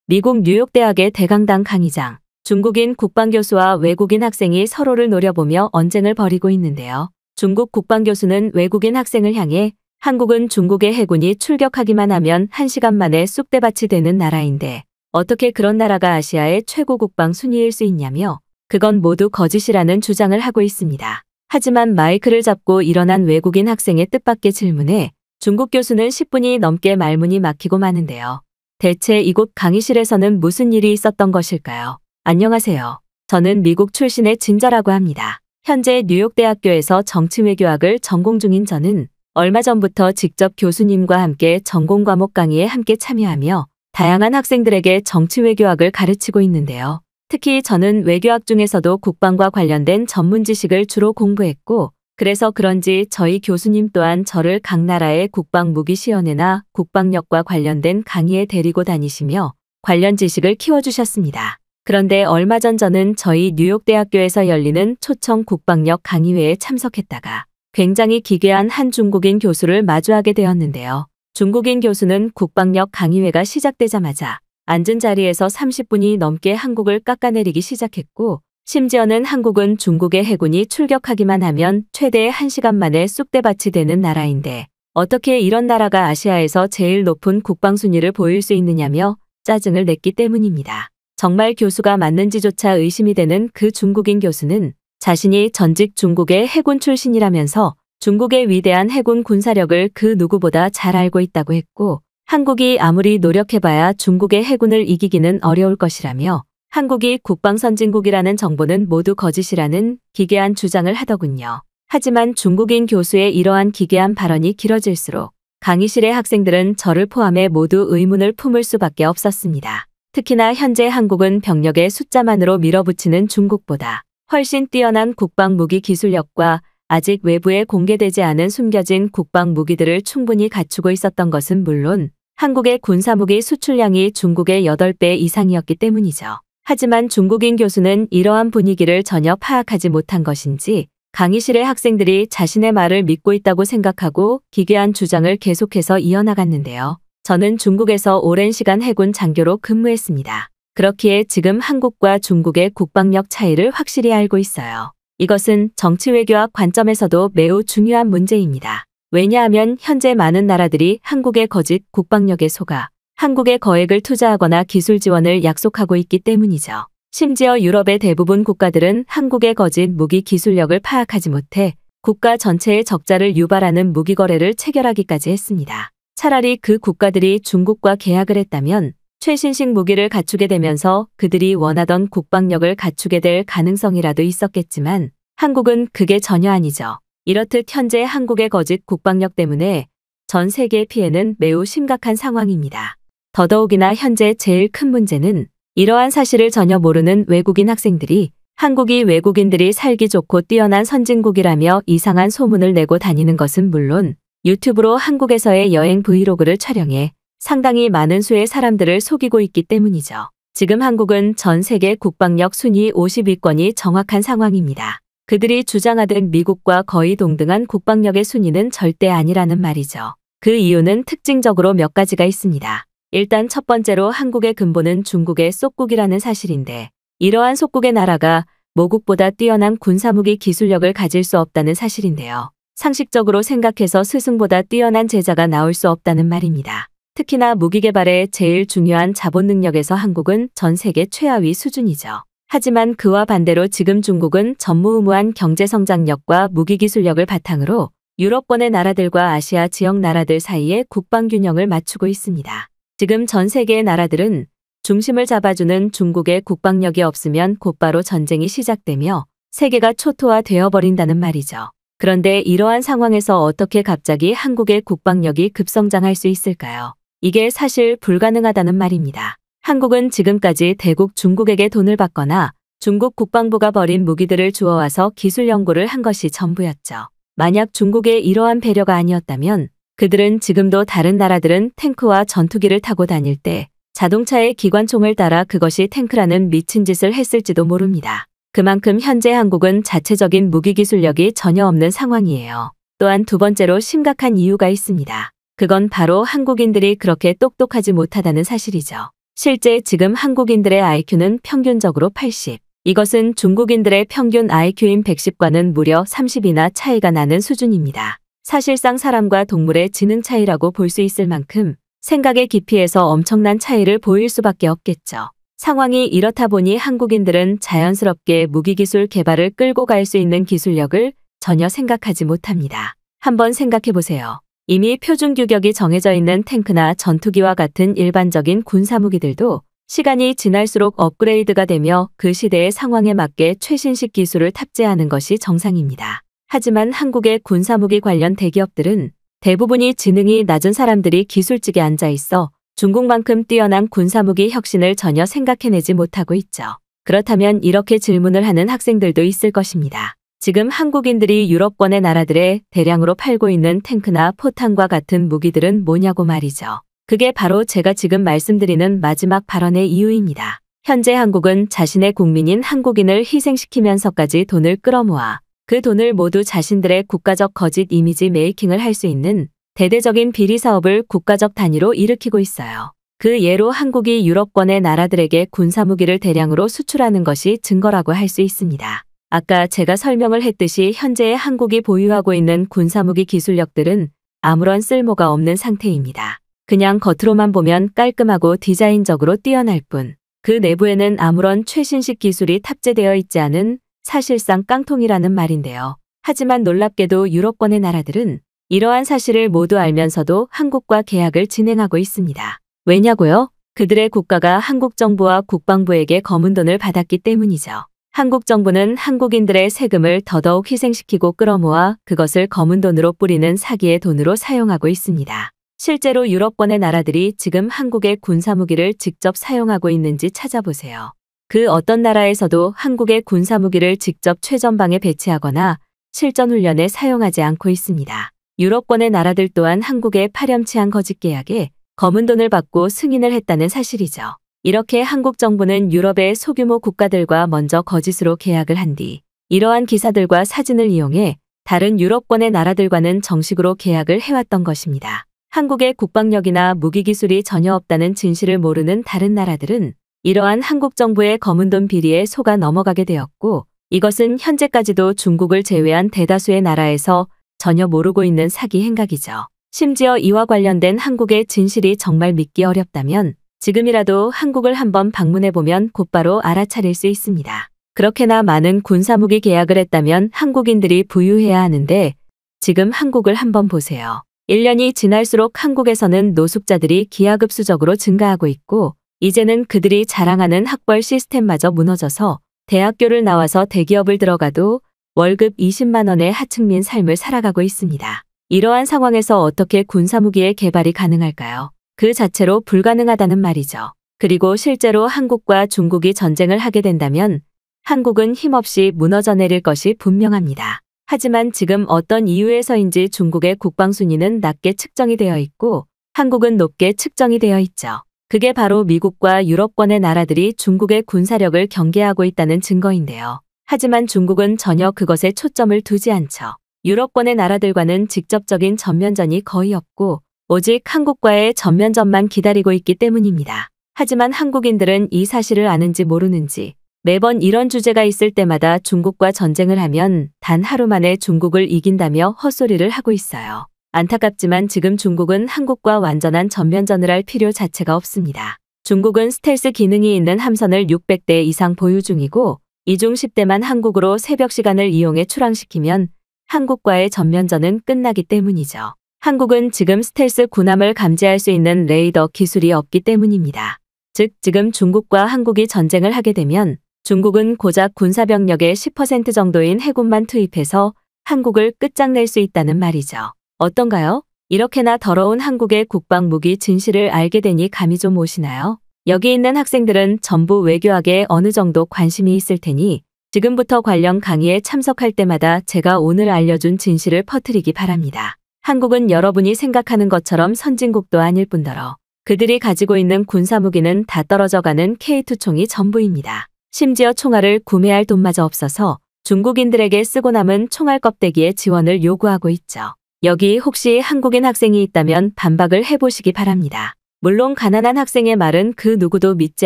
미국 뉴욕 대학의 대강당 강의장. 중국인 국방교수와 외국인 학생이 서로를 노려보며 언쟁을 벌이고 있는데요. 중국 국방교수는 외국인 학생을 향해 한국은 중국의 해군이 출격하기만 하면 1시간 만에 쑥대밭이 되는 나라인데 어떻게 그런 나라가 아시아의 최고 국방 순위일 수 있냐며 그건 모두 거짓이라는 주장을 하고 있습니다. 하지만 마이크를 잡고 일어난 외국인 학생의 뜻밖의 질문에 중국 교수는 10분이 넘게 말문이 막히고 마는데요. 대체 이곳 강의실에서는 무슨 일이 있었던 것일까요? 안녕하세요. 저는 미국 출신의 진저라고 합니다. 현재 뉴욕대학교에서 정치외교학을 전공 중인 저는 얼마 전부터 직접 교수님과 함께 전공 과목 강의에 함께 참여하며 다양한 학생들에게 정치외교학을 가르치고 있는데요. 특히 저는 외교학 중에서도 국방과 관련된 전문 지식을 주로 공부했고 그래서 그런지 저희 교수님 또한 저를 각 나라의 국방무기시연회나 국방력과 관련된 강의에 데리고 다니시며 관련 지식을 키워주셨습니다. 그런데 얼마 전 저는 저희 뉴욕대학교에서 열리는 초청 국방력 강의회에 참석했다가 굉장히 기괴한 한 중국인 교수를 마주하게 되었는데요. 중국인 교수는 국방력 강의회가 시작되자마자 앉은 자리에서 30분이 넘게 한국을 깎아내리기 시작했고 심지어는 한국은 중국의 해군이 출격하기만 하면 최대 1시간 만에 쑥대밭이 되는 나라인데 어떻게 이런 나라가 아시아에서 제일 높은 국방 순위를 보일 수 있느냐며 짜증을 냈기 때문입니다. 정말 교수가 맞는지조차 의심이 되는 그 중국인 교수는 자신이 전직 중국의 해군 출신이라면서 중국의 위대한 해군 군사력을 그 누구보다 잘 알고 있다고 했고 한국이 아무리 노력해봐야 중국의 해군을 이기기는 어려울 것이라며 한국이 국방선진국이라는 정보는 모두 거짓이라는 기괴한 주장을 하더군요. 하지만 중국인 교수의 이러한 기괴한 발언이 길어질수록 강의실의 학생들은 저를 포함해 모두 의문을 품을 수밖에 없었습니다. 특히나 현재 한국은 병력의 숫자만으로 밀어붙이는 중국보다 훨씬 뛰어난 국방무기 기술력과 아직 외부에 공개되지 않은 숨겨진 국방무기들을 충분히 갖추고 있었던 것은 물론 한국의 군사무기 수출량이 중국의 8배 이상이었기 때문이죠. 하지만 중국인 교수는 이러한 분위기를 전혀 파악하지 못한 것인지 강의실의 학생들이 자신의 말을 믿고 있다고 생각하고 기괴한 주장을 계속해서 이어나갔는데요. 저는 중국에서 오랜 시간 해군 장교로 근무했습니다. 그렇기에 지금 한국과 중국의 국방력 차이를 확실히 알고 있어요. 이것은 정치외교학 관점에서도 매우 중요한 문제입니다. 왜냐하면 현재 많은 나라들이 한국의 거짓 국방력에 속아 한국에 거액을 투자하거나 기술 지원을 약속하고 있기 때문이죠. 심지어 유럽의 대부분 국가들은 한국의 거짓 무기 기술력을 파악하지 못해 국가 전체의 적자를 유발하는 무기 거래를 체결하기까지 했습니다. 차라리 그 국가들이 중국과 계약을 했다면 최신식 무기를 갖추게 되면서 그들이 원하던 국방력을 갖추게 될 가능성이라도 있었겠지만 한국은 그게 전혀 아니죠. 이렇듯 현재 한국의 거짓 국방력 때문에 전 세계의 피해는 매우 심각한 상황입니다. 더더욱이나 현재 제일 큰 문제는 이러한 사실을 전혀 모르는 외국인 학생들이 한국이 외국인들이 살기 좋고 뛰어난 선진국이라며 이상한 소문을 내고 다니는 것은 물론 유튜브로 한국에서의 여행 브이로그를 촬영해 상당히 많은 수의 사람들을 속이고 있기 때문이죠. 지금 한국은 전 세계 국방력 순위 50위권이 정확한 상황입니다. 그들이 주장하듯 미국과 거의 동등한 국방력의 순위는 절대 아니라는 말이죠. 그 이유는 특징적으로 몇 가지가 있습니다. 일단 첫 번째로 한국의 근본은 중국의 속국이라는 사실인데 이러한 속국의 나라가 모국보다 뛰어난 군사무기 기술력을 가질 수 없다는 사실인데요. 상식적으로 생각해서 스승보다 뛰어난 제자가 나올 수 없다는 말입니다. 특히나 무기 개발의 제일 중요한 자본 능력에서 한국은 전 세계 최하위 수준이죠. 하지만 그와 반대로 지금 중국은 전무후무한 경제성장력과 무기기술력을 바탕으로 유럽권의 나라들과 아시아 지역 나라들 사이에 국방균형을 맞추고 있습니다. 지금 전 세계의 나라들은 중심을 잡아주는 중국의 국방력이 없으면 곧바로 전쟁이 시작되며 세계가 초토화되어 버린다는 말이죠. 그런데 이러한 상황에서 어떻게 갑자기 한국의 국방력이 급성장할 수 있을까요? 이게 사실 불가능하다는 말입니다. 한국은 지금까지 대국 중국에게 돈을 받거나 중국 국방부가 버린 무기들을 주워와서 기술 연구를 한 것이 전부였죠. 만약 중국의 이러한 배려가 아니었다면 그들은 지금도 다른 나라들은 탱크와 전투기를 타고 다닐 때 자동차의 기관총을 따라 그것이 탱크라는 미친 짓을 했을지도 모릅니다. 그만큼 현재 한국은 자체적인 무기 기술력이 전혀 없는 상황이에요. 또한 두 번째로 심각한 이유가 있습니다. 그건 바로 한국인들이 그렇게 똑똑하지 못하다는 사실이죠. 실제 지금 한국인들의 IQ는 평균적으로 80. 이것은 중국인들의 평균 IQ인 110과는 무려 30이나 차이가 나는 수준입니다. 사실상 사람과 동물의 지능 차이라고 볼 수 있을 만큼 생각의 깊이에서 엄청난 차이를 보일 수밖에 없겠죠. 상황이 이렇다 보니 한국인들은 자연스럽게 무기기술 개발을 끌고 갈 수 있는 기술력을 전혀 생각하지 못합니다. 한번 생각해 보세요. 이미 표준 규격이 정해져 있는 탱크나 전투기와 같은 일반적인 군사무기들도 시간이 지날수록 업그레이드가 되며 그 시대의 상황에 맞게 최신식 기술을 탑재하는 것이 정상입니다. 하지만 한국의 군사무기 관련 대기업들은 대부분이 지능이 낮은 사람들이 기술직에 앉아 있어 중국만큼 뛰어난 군사무기 혁신을 전혀 생각해내지 못하고 있죠. 그렇다면 이렇게 질문을 하는 학생들도 있을 것입니다. 지금 한국인들이 유럽권의 나라들에 대량으로 팔고 있는 탱크나 포탄과 같은 무기들은 뭐냐고 말이죠. 그게 바로 제가 지금 말씀드리는 마지막 발언의 이유입니다. 현재 한국은 자신의 국민인 한국인을 희생시키면서까지 돈을 끌어모아 그 돈을 모두 자신들의 국가적 거짓 이미지 메이킹을 할 수 있는 대대적인 비리 사업을 국가적 단위로 일으키고 있어요. 그 예로 한국이 유럽권의 나라들에게 군사무기를 대량으로 수출하는 것이 증거라고 할 수 있습니다. 아까 제가 설명을 했듯이 현재 한국이 보유하고 있는 군사무기 기술력들은 아무런 쓸모가 없는 상태입니다. 그냥 겉으로만 보면 깔끔하고 디자인적으로 뛰어날 뿐, 그 내부에는 아무런 최신식 기술이 탑재되어 있지 않은 사실상 깡통이라는 말인데요. 하지만 놀랍게도 유럽권의 나라들은 이러한 사실을 모두 알면서도 한국과 계약을 진행하고 있습니다. 왜냐고요? 그들의 국가가 한국 정부와 국방부에게 검은 돈을 받았기 때문이죠. 한국 정부는 한국인들의 세금을 더더욱 희생시키고 끌어모아 그것을 검은 돈으로 뿌리는 사기의 돈으로 사용하고 있습니다. 실제로 유럽권의 나라들이 지금 한국의 군사무기를 직접 사용하고 있는지 찾아보세요. 그 어떤 나라에서도 한국의 군사무기를 직접 최전방에 배치하거나 실전훈련에 사용하지 않고 있습니다. 유럽권의 나라들 또한 한국의 파렴치한 거짓 계약에 검은 돈을 받고 승인을 했다는 사실이죠. 이렇게 한국 정부는 유럽의 소규모 국가들과 먼저 거짓으로 계약을 한 뒤 이러한 기사들과 사진을 이용해 다른 유럽권의 나라들과는 정식으로 계약을 해왔던 것입니다. 한국의 국방력이나 무기기술이 전혀 없다는 진실을 모르는 다른 나라들은 이러한 한국 정부의 검은 돈 비리에 속아 넘어가게 되었고, 이것은 현재까지도 중국을 제외한 대다수의 나라에서 전혀 모르고 있는 사기 행각이죠. 심지어 이와 관련된 한국의 진실이 정말 믿기 어렵다면 지금이라도 한국을 한번 방문해보면 곧바로 알아차릴 수 있습니다. 그렇게나 많은 군사무기 계약을 했다면 한국인들이 부유해야 하는데 지금 한국을 한번 보세요. 1년이 지날수록 한국에서는 노숙자들이 기하급수적으로 증가하고 있고, 이제는 그들이 자랑하는 학벌 시스템마저 무너져서 대학교를 나와서 대기업을 들어가도 월급 20만 원의 하층민 삶을 살아가고 있습니다. 이러한 상황에서 어떻게 군사무기의 개발이 가능할까요? 그 자체로 불가능하다는 말이죠. 그리고 실제로 한국과 중국이 전쟁을 하게 된다면 한국은 힘없이 무너져 내릴 것이 분명합니다. 하지만 지금 어떤 이유에서인지 중국의 국방 순위는 낮게 측정이 되어 있고 한국은 높게 측정이 되어 있죠. 그게 바로 미국과 유럽권의 나라들이 중국의 군사력을 경계하고 있다는 증거인데요. 하지만 중국은 전혀 그것에 초점을 두지 않죠. 유럽권의 나라들과는 직접적인 전면전이 거의 없고 오직 한국과의 전면전만 기다리고 있기 때문입니다. 하지만 한국인들은 이 사실을 아는지 모르는지 매번 이런 주제가 있을 때마다 중국과 전쟁을 하면 단 하루 만에 중국을 이긴다며 헛소리를 하고 있어요. 안타깝지만 지금 중국은 한국과 완전한 전면전을 할 필요 자체가 없습니다. 중국은 스텔스 기능이 있는 함선을 600대 이상 보유 중이고 이 중 10대만 한국으로 새벽 시간을 이용해 출항시키면 한국과의 전면전은 끝나기 때문이죠. 한국은 지금 스텔스 군함을 감지할 수 있는 레이더 기술이 없기 때문입니다. 즉 지금 중국과 한국이 전쟁을 하게 되면 중국은 고작 군사병력의 10% 정도인 해군만 투입해서 한국을 끝장낼 수 있다는 말이죠. 어떤가요? 이렇게나 더러운 한국의 국방무기 진실을 알게 되니 감이 좀 오시나요? 여기 있는 학생들은 전부 외교학에 어느 정도 관심이 있을 테니 지금부터 관련 강의에 참석할 때마다 제가 오늘 알려준 진실을 퍼뜨리기 바랍니다. 한국은 여러분이 생각하는 것처럼 선진국도 아닐 뿐더러 그들이 가지고 있는 군사무기는 다 떨어져가는 K2 총이 전부입니다. 심지어 총알을 구매할 돈마저 없어서 중국인들에게 쓰고 남은 총알 껍데기의 지원을 요구하고 있죠. 여기 혹시 한국인 학생이 있다면 반박을 해보시기 바랍니다. 물론 가난한 학생의 말은 그 누구도 믿지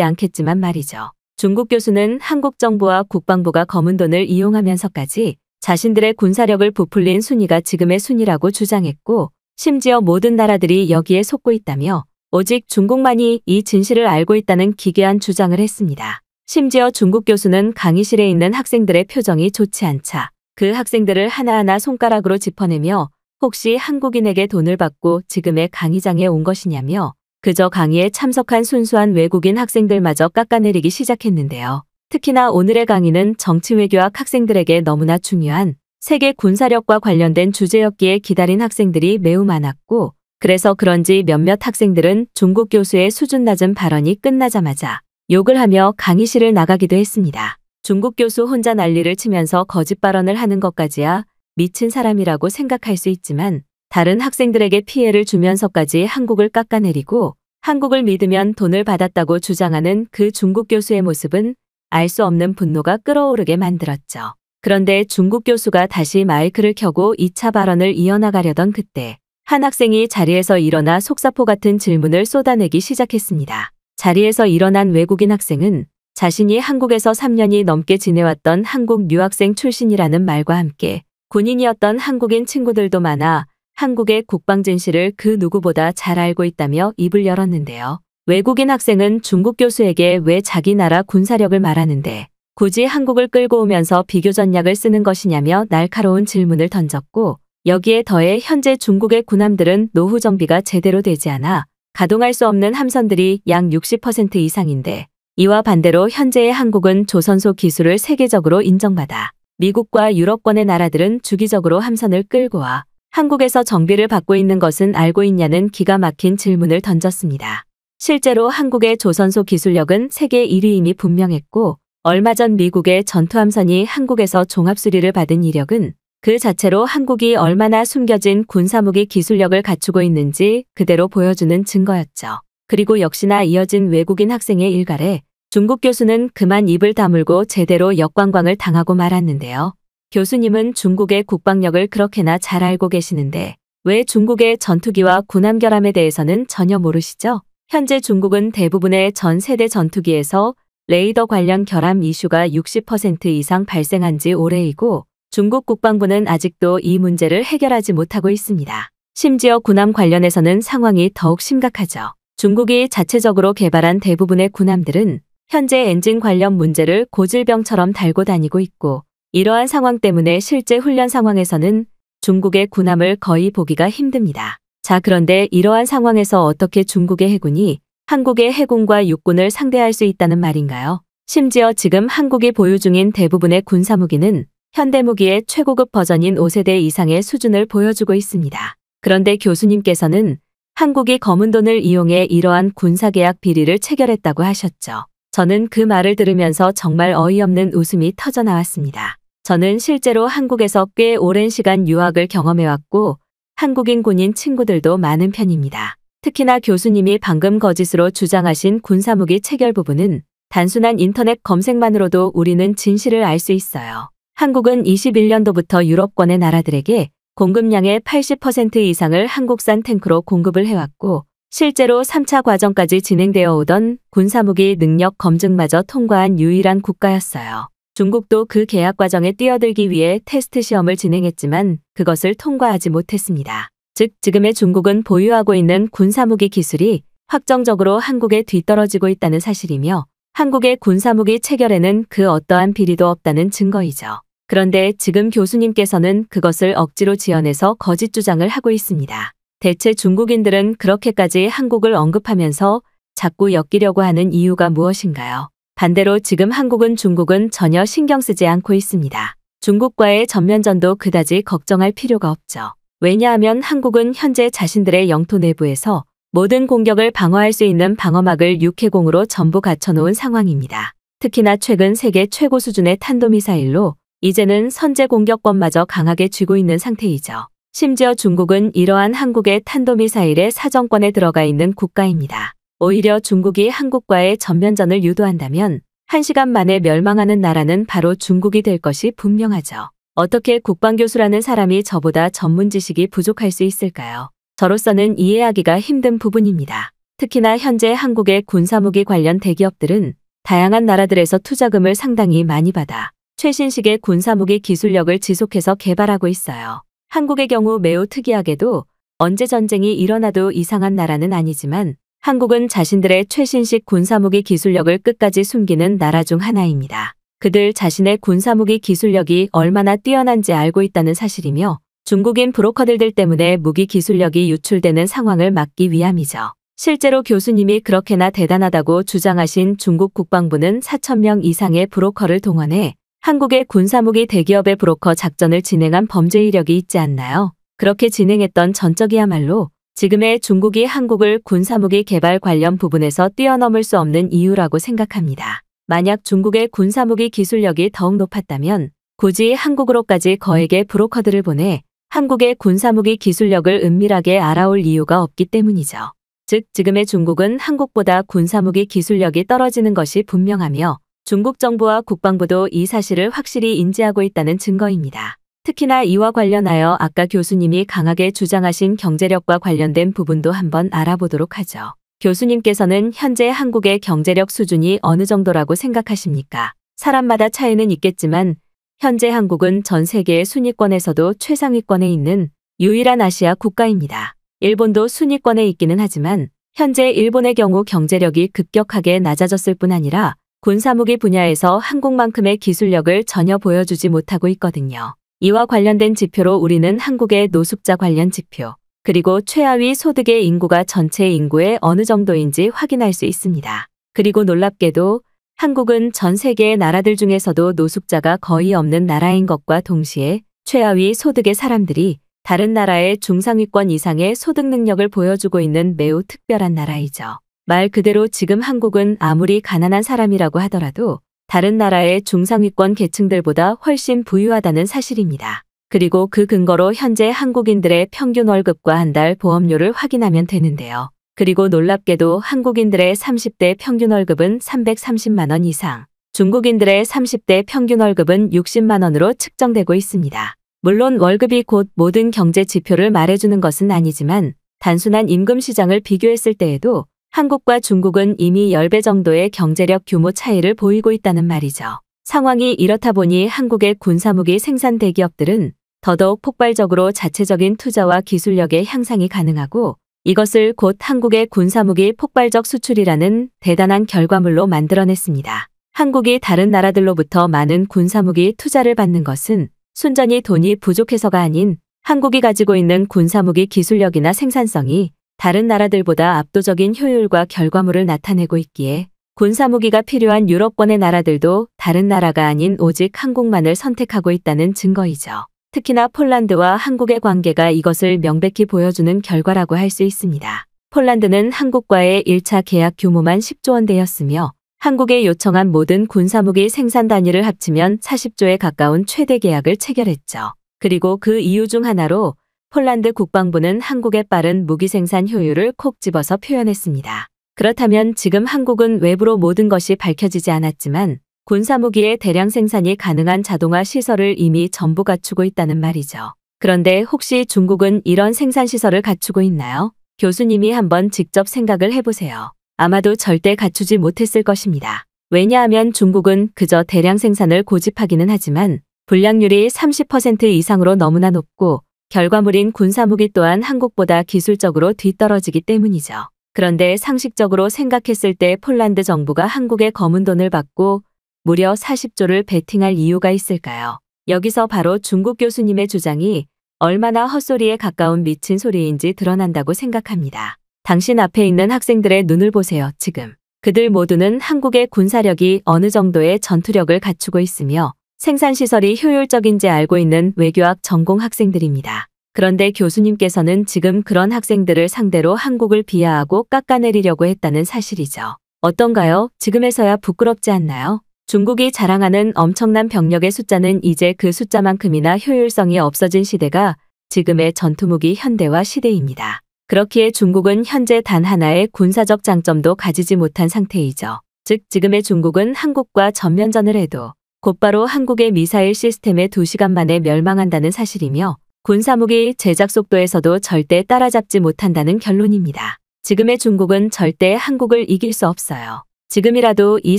않겠지만 말이죠. 중국 교수는 한국 정부와 국방부가 검은 돈을 이용하면서까지 자신들의 군사력을 부풀린 순위가 지금의 순위라고 주장했고, 심지어 모든 나라들이 여기에 속고 있다며 오직 중국만이 이 진실을 알고 있다는 기괴한 주장을 했습니다. 심지어 중국 교수는 강의실에 있는 학생들의 표정이 좋지 않자 그 학생들을 하나하나 손가락으로 짚어내며 혹시 한국인에게 돈을 받고 지금의 강의장에 온 것이냐며 그저 강의에 참석한 순수한 외국인 학생들마저 깎아내리기 시작했는데요. 특히나 오늘의 강의는 정치외교학 학생들에게 너무나 중요한 세계 군사력과 관련된 주제였기에 기다린 학생들이 매우 많았고, 그래서 그런지 몇몇 학생들은 중국 교수의 수준 낮은 발언이 끝나자마자 욕을 하며 강의실을 나가기도 했습니다. 중국 교수 혼자 난리를 치면서 거짓 발언을 하는 것까지야 미친 사람이라고 생각할 수 있지만, 다른 학생들에게 피해를 주면서까지 한국을 깎아내리고 한국을 믿으면 돈을 받았다고 주장하는 그 중국 교수의 모습은 알 수 없는 분노가 끓어오르게 만들었죠. 그런데 중국 교수가 다시 마이크를 켜고 2차 발언을 이어나가려던 그때 한 학생이 자리에서 일어나 속사포 같은 질문을 쏟아내기 시작했습니다. 자리에서 일어난 외국인 학생은 자신이 한국에서 3년이 넘게 지내왔던 한국 유학생 출신이라는 말과 함께 군인이었던 한국인 친구들도 많아 한국의 국방 진실을 그 누구보다 잘 알고 있다며 입을 열었는데요. 외국인 학생은 중국 교수에게 왜 자기 나라 군사력을 말하는데 굳이 한국을 끌고 오면서 비교 전략을 쓰는 것이냐며 날카로운 질문을 던졌고, 여기에 더해 현재 중국의 군함들은 노후 정비가 제대로 되지 않아 가동할 수 없는 함선들이 약 60% 이상인데, 이와 반대로 현재의 한국은 조선소 기술을 세계적으로 인정받아 미국과 유럽권의 나라들은 주기적으로 함선을 끌고 와 한국에서 정비를 받고 있는 것은 알고 있냐는 기가 막힌 질문을 던졌습니다. 실제로 한국의 조선소 기술력은 세계 1위임이 분명했고, 얼마 전 미국의 전투함선이 한국에서 종합수리를 받은 이력은 그 자체로 한국이 얼마나 숨겨진 군사무기 기술력을 갖추고 있는지 그대로 보여주는 증거였죠. 그리고 역시나 이어진 외국인 학생의 일갈에 중국 교수는 그만 입을 다물고 제대로 역관광을 당하고 말았는데요. 교수님은 중국의 국방력을 그렇게나 잘 알고 계시는데 왜 중국의 전투기와 군함 결함에 대해서는 전혀 모르시죠? 현재 중국은 대부분의 전 세대 전투기에서 레이더 관련 결함 이슈가 60% 이상 발생한 지 오래이고, 중국 국방부는 아직도 이 문제를 해결하지 못하고 있습니다. 심지어 군함 관련해서는 상황이 더욱 심각하죠. 중국이 자체적으로 개발한 대부분의 군함들은 현재 엔진 관련 문제를 고질병처럼 달고 다니고 있고, 이러한 상황 때문에 실제 훈련 상황에서는 중국의 군함을 거의 보기가 힘듭니다. 자, 그런데 이러한 상황에서 어떻게 중국의 해군이 한국의 해군과 육군을 상대할 수 있다는 말인가요? 심지어 지금 한국이 보유 중인 대부분의 군사무기는 현대무기의 최고급 버전인 5세대 이상의 수준을 보여주고 있습니다. 그런데 교수님께서는 한국이 검은 돈을 이용해 이러한 군사계약 비리를 체결했다고 하셨죠. 저는 그 말을 들으면서 정말 어이없는 웃음이 터져 나왔습니다. 저는 실제로 한국에서 꽤 오랜 시간 유학을 경험해왔고 한국인 군인 친구들도 많은 편입니다. 특히나 교수님이 방금 거짓으로 주장하신 군사무기 체결 부분은 단순한 인터넷 검색만으로도 우리는 진실을 알 수 있어요. 한국은 21년도부터 유럽권의 나라들에게 공급량의 80% 이상을 한국산 탱크로 공급을 해왔고, 실제로 3차 과정까지 진행되어 오던 군사무기 능력 검증마저 통과한 유일한 국가였어요. 중국도 그 계약 과정에 뛰어들기 위해 테스트 시험을 진행했지만 그것을 통과하지 못했습니다. 즉, 지금의 중국은 보유하고 있는 군사무기 기술이 확정적으로 한국에 뒤떨어지고 있다는 사실이며 한국의 군사무기 체결에는 그 어떠한 비리도 없다는 증거이죠. 그런데 지금 교수님께서는 그것을 억지로 지어내서 거짓 주장을 하고 있습니다. 대체 중국인들은 그렇게까지 한국을 언급하면서 자꾸 엮이려고 하는 이유가 무엇인가요? 반대로 지금 한국은 중국은 전혀 신경 쓰지 않고 있습니다. 중국과의 전면전도 그다지 걱정할 필요가 없죠. 왜냐하면 한국은 현재 자신들의 영토 내부에서 모든 공격을 방어할 수 있는 방어막을 육해공으로 전부 갖춰놓은 상황입니다. 특히나 최근 세계 최고 수준의 탄도미사일로 이제는 선제 공격권마저 강하게 쥐고 있는 상태이죠. 심지어 중국은 이러한 한국의 탄도미사일의 사정권에 들어가 있는 국가입니다. 오히려 중국이 한국과의 전면전을 유도한다면 1시간 만에 멸망하는 나라는 바로 중국이 될 것이 분명하죠. 어떻게 국방교수라는 사람이 저보다 전문 지식이 부족할 수 있을까요? 저로서는 이해하기가 힘든 부분입니다. 특히나 현재 한국의 군사무기 관련 대기업들은 다양한 나라들에서 투자금을 상당히 많이 받아 최신식의 군사무기 기술력을 지속해서 개발하고 있어요. 한국의 경우 매우 특이하게도 언제 전쟁이 일어나도 이상한 나라는 아니지만 한국은 자신들의 최신식 군사무기 기술력을 끝까지 숨기는 나라 중 하나입니다. 그들 자신의 군사무기 기술력이 얼마나 뛰어난지 알고 있다는 사실이며 중국인 브로커들들 때문에 무기 기술력이 유출되는 상황을 막기 위함이죠. 실제로 교수님이 그렇게나 대단하다고 주장하신 중국 국방부는 4,000명 이상의 브로커를 동원해 한국의 군사무기 대기업의 브로커 작전을 진행한 범죄 이력이 있지 않나요? 그렇게 진행했던 전적이야말로 지금의 중국이 한국을 군사무기 개발 관련 부분에서 뛰어넘을 수 없는 이유라고 생각합니다. 만약 중국의 군사무기 기술력이 더욱 높았다면 굳이 한국으로까지 거액의 브로커들을 보내 한국의 군사무기 기술력을 은밀하게 알아올 이유가 없기 때문이죠. 즉, 지금의 중국은 한국보다 군사무기 기술력이 떨어지는 것이 분명하며 중국 정부와 국방부도 이 사실을 확실히 인지하고 있다는 증거입니다. 특히나 이와 관련하여 아까 교수님이 강하게 주장하신 경제력과 관련된 부분도 한번 알아보도록 하죠. 교수님께서는 현재 한국의 경제력 수준이 어느 정도라고 생각하십니까? 사람마다 차이는 있겠지만 현재 한국은 전 세계의 순위권에서도 최상위권에 있는 유일한 아시아 국가입니다. 일본도 순위권에 있기는 하지만 현재 일본의 경우 경제력이 급격하게 낮아졌을 뿐 아니라 군사무기 분야에서 한국만큼의 기술력을 전혀 보여주지 못하고 있거든요. 이와 관련된 지표로 우리는 한국의 노숙자 관련 지표, 그리고 최하위 소득의 인구가 전체 인구의 어느 정도인지 확인할 수 있습니다. 그리고 놀랍게도 한국은 전 세계의 나라들 중에서도 노숙자가 거의 없는 나라인 것과 동시에 최하위 소득의 사람들이 다른 나라의 중상위권 이상의 소득 능력을 보여주고 있는 매우 특별한 나라이죠. 말 그대로 지금 한국은 아무리 가난한 사람이라고 하더라도 다른 나라의 중상위권 계층들보다 훨씬 부유하다는 사실입니다. 그리고 그 근거로 현재 한국인들의 평균 월급과 한 달 보험료를 확인하면 되는데요. 그리고 놀랍게도 한국인들의 30대 평균 월급은 330만 원 이상, 중국인들의 30대 평균 월급은 60만 원으로 측정되고 있습니다. 물론 월급이 곧 모든 경제 지표를 말해주는 것은 아니지만 단순한 임금 시장을 비교했을 때에도 한국과 중국은 이미 10배 정도의 경제력 규모 차이를 보이고 있다는 말이죠. 상황이 이렇다 보니 한국의 군사무기 생산 대기업들은 더더욱 폭발적으로 자체적인 투자와 기술력의 향상이 가능하고 이것을 곧 한국의 군사무기 폭발적 수출이라는 대단한 결과물로 만들어냈습니다. 한국이 다른 나라들로부터 많은 군사무기 투자를 받는 것은 순전히 돈이 부족해서가 아닌 한국이 가지고 있는 군사무기 기술력이나 생산성이 다른 나라들보다 압도적인 효율과 결과물을 나타내고 있기에 군사무기가 필요한 유럽권의 나라들도 다른 나라가 아닌 오직 한국만을 선택하고 있다는 증거이죠. 특히나 폴란드와 한국의 관계가 이것을 명백히 보여주는 결과라고 할 수 있습니다. 폴란드는 한국과의 1차 계약 규모만 10조 원대였으며 한국에 요청한 모든 군사무기 생산 단위를 합치면 40조에 가까운 최대 계약을 체결했죠. 그리고 그 이유 중 하나로 폴란드 국방부는 한국의 빠른 무기 생산 효율을 콕 집어서 표현했습니다. 그렇다면 지금 한국은 외부로 모든 것이 밝혀지지 않았지만 군사무기의 대량 생산이 가능한 자동화 시설을 이미 전부 갖추고 있다는 말이죠. 그런데 혹시 중국은 이런 생산 시설을 갖추고 있나요? 교수님이 한번 직접 생각을 해보세요. 아마도 절대 갖추지 못했을 것입니다. 왜냐하면 중국은 그저 대량 생산을 고집하기는 하지만 불량률이 30% 이상으로 너무나 높고 결과물인 군사무기 또한 한국보다 기술적으로 뒤떨어지기 때문이죠. 그런데 상식적으로 생각했을 때 폴란드 정부가 한국의 검은 돈을 받고 무려 40조를 베팅할 이유가 있을까요? 여기서 바로 중국 교수님의 주장이 얼마나 헛소리에 가까운 미친 소리인지 드러난다고 생각합니다. 당신 앞에 있는 학생들의 눈을 보세요, 지금. 그들 모두는 한국의 군사력이 어느 정도의 전투력을 갖추고 있으며 생산시설이 효율적인지 알고 있는 외교학 전공 학생들입니다. 그런데 교수님께서는 지금 그런 학생들을 상대로 한국을 비하하고 깎아내리려고 했다는 사실이죠. 어떤가요? 지금에서야 부끄럽지 않나요? 중국이 자랑하는 엄청난 병력의 숫자는 이제 그 숫자만큼이나 효율성이 없어진 시대가 지금의 전투무기 현대화 시대입니다. 그렇기에 중국은 현재 단 하나의 군사적 장점도 가지지 못한 상태이죠. 즉 지금의 중국은 한국과 전면전을 해도 곧바로 한국의 미사일 시스템에 2시간 만에 멸망한다는 사실이며 군사무기 제작 속도에서도 절대 따라잡지 못한다는 결론입니다. 지금의 중국은 절대 한국을 이길 수 없어요. 지금이라도 이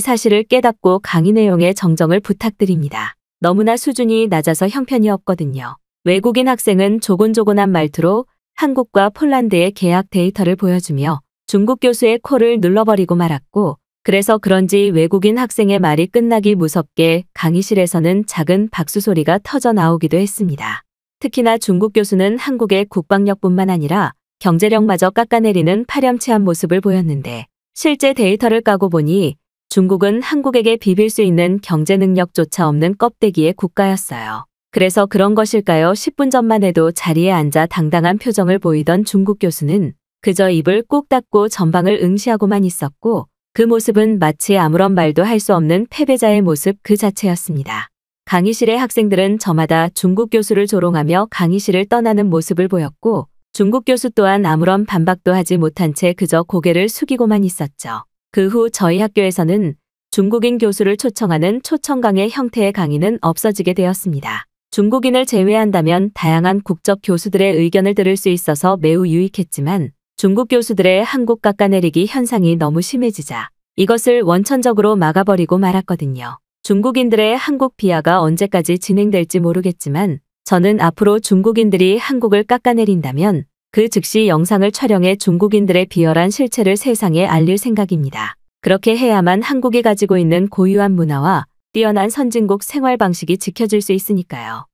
사실을 깨닫고 강의 내용의 정정을 부탁드립니다. 너무나 수준이 낮아서 형편이 없거든요. 외국인 학생은 조곤조곤한 말투로 한국과 폴란드의 계약 데이터를 보여주며 중국 교수의 코를 눌러버리고 말았고, 그래서 그런지 외국인 학생의 말이 끝나기 무섭게 강의실에서는 작은 박수 소리가 터져 나오기도 했습니다. 특히나 중국 교수는 한국의 국방력뿐만 아니라 경제력마저 깎아내리는 파렴치한 모습을 보였는데, 실제 데이터를 까고 보니 중국은 한국에게 비빌 수 있는 경제 능력조차 없는 껍데기의 국가였어요. 그래서 그런 것일까요? 10분 전만 해도 자리에 앉아 당당한 표정을 보이던 중국 교수는 그저 입을 꾹 닫고 전방을 응시하고만 있었고, 그 모습은 마치 아무런 말도 할 수 없는 패배자의 모습 그 자체였습니다. 강의실의 학생들은 저마다 중국 교수를 조롱하며 강의실을 떠나는 모습을 보였고, 중국 교수 또한 아무런 반박도 하지 못한 채 그저 고개를 숙이고만 있었죠. 그 후 저희 학교에서는 중국인 교수를 초청하는 초청강의 형태의 강의는 없어지게 되었습니다. 중국인을 제외한다면 다양한 국적 교수들의 의견을 들을 수 있어서 매우 유익했지만, 중국 교수들의 한국 깎아내리기 현상이 너무 심해지자 이것을 원천적으로 막아버리고 말았거든요. 중국인들의 한국 비하가 언제까지 진행될지 모르겠지만, 저는 앞으로 중국인들이 한국을 깎아내린다면 그 즉시 영상을 촬영해 중국인들의 비열한 실체를 세상에 알릴 생각입니다. 그렇게 해야만 한국이 가지고 있는 고유한 문화와 뛰어난 선진국 생활 방식이 지켜질 수 있으니까요.